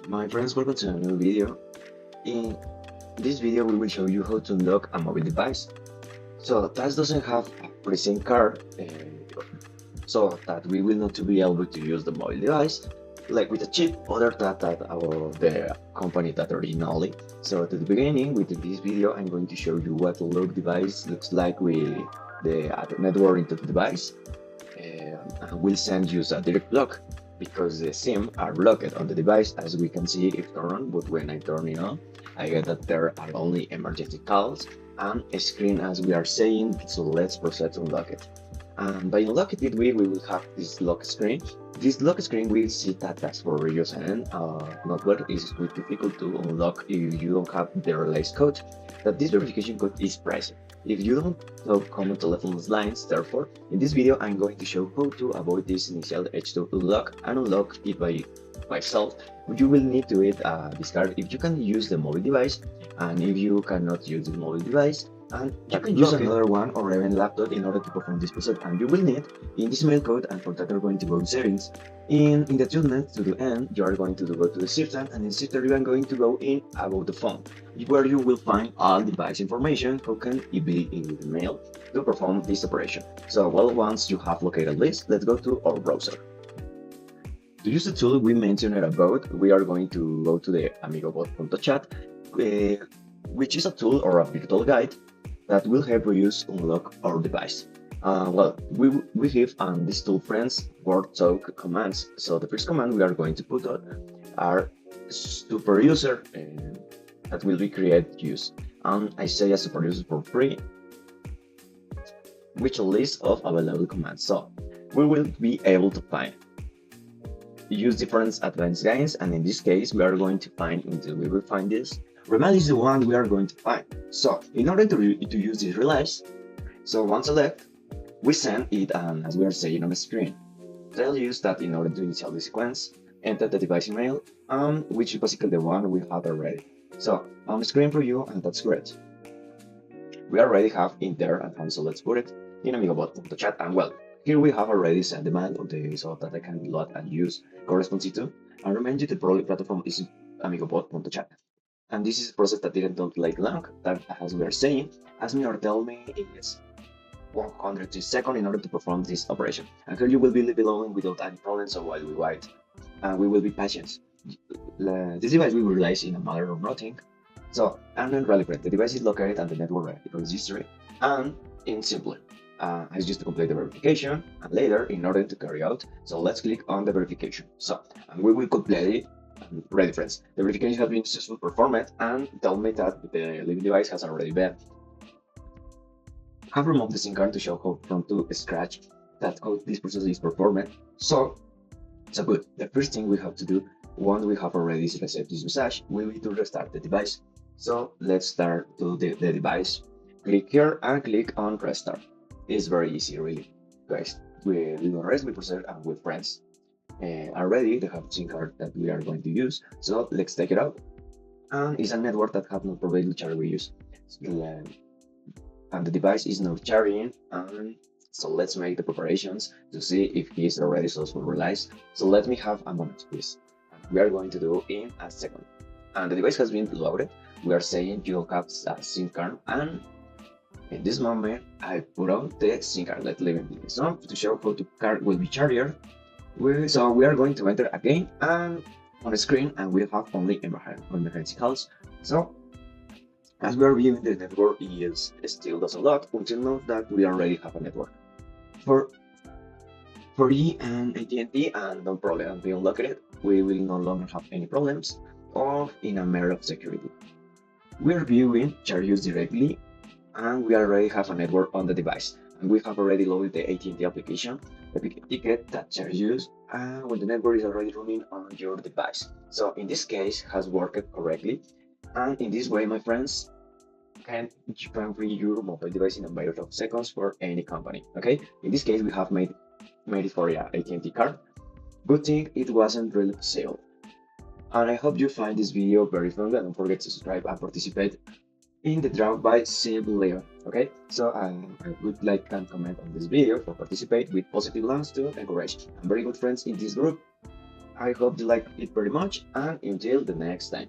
My friends, welcome to a new video. In this video, we will show you how to unlock a mobile device. So that doesn't have a pre-SIM card, so that we will not be able to use the mobile device like with a chip other than that our the company that originally. So at the beginning, with this video, I'm going to show you what the unlock device looks like with the network into the device. And will send you a direct block because the SIM are blocked on the device, as we can see if turned on, but when I turn it on, I get that there are only emergency calls and a screen as we are saying, so let's proceed to unlock it. And by unlocking it, we will have this lock screen. This lock screen will see that as for radios and network is quite difficult to unlock if you don't have the release code. That this verification code is present. If you don't know common telephone lines, therefore, in this video I'm going to show how to avoid this initial H2 unlock and unlock it by myself. You will need to hit this card if you can use the mobile device, and if you cannot use the mobile device, and you can use another one or even laptop in order to perform this process, and you will need in this mail code, and for that you're going to go to settings. In the adjustment to the end, you are going to go to the system, and in system you are going to go in about the phone, where you will find all device information how can it be in the mail to perform this operation. So well, once you have located this, let's go to our browser. To use the tool we mentioned about, we are going to go to the amigobot.chat, which is a tool or a virtual guide that will help you unlock our device. We have on this tool friends word talk commands. So the first command we are going to put on are super user that will be create use. And I say a super user for free, which a list of available commands. So we will be able to find use different advanced guides, and in this case we are going to find until we will find this. Remal is the one we are going to find. So in order to use this release, so once select, we send it, and as we are saying on the screen, tell you that in order to initial the sequence, enter the device email, which is basically the one we have already. So on the screen for you, and that's great. We already have in there, and so let's put it in amigobot.chat, and well, here we have already sent the mail of the so that I can load and use corresponding to. And remind you the platform is amigobot.chat. And this is a process that didn't take long, that as we are saying, as me or tell me it's 100 seconds in order to perform this operation. And here you will be alone without any problems, so while we wait, and we will be patient. This device we will realize in a matter of nothing. So, and then really great, the device is located on the network registry, and in simply, I just to complete the verification, and later in order to carry out, so let's click on the verification. So, and we will complete it. Ready friends, the verification has been successfully performed, and tell me that the living device has already been. Have removed the SIM card to show how from to scratch that how this process is performed. So good. The first thing we have to do, once we have already received this message, we need to restart the device. So let's start to the device. Click here and click on restart. It's very easy, really, guys. We do rest, we proceed, and with friends. Already they have SIM card that we are going to use, so let's take it out. And it's a network that have not provided charge we use, and the device is not charging. And so let's make the preparations to see if he is already successfully realized. So let me have a moment, please. We are going to do in a second. And the device has been loaded. We are saying you have a SIM card, and in this moment I put on the SIM card. Let's leave it on to show how the card will be charged. So we are going to enter again and on the screen, and we have only emergency calls. So as we are viewing the network, it still does a lot until know that we already have a network for E and AT&T, and no problem. As we unlock it, we will no longer have any problems or in a matter of security. We are viewing charges directly, and we already have a network on the device, and we have already loaded the AT&T application, the ticket that charges when the network is already running on your device. So in this case, has worked correctly, and in this way, my friends, you can free your mobile device in a matter of seconds for any company. Okay, in this case, we have made it for your AT&T card. Good thing it wasn't really sale. And I hope you find this video very fun, and don't forget to subscribe and participate in the draw by Simply. Okay, so I would like and comment on this video for participate with positive lines to encourage. I'm very good friends in this group, I hope you like it very much, and until the next time.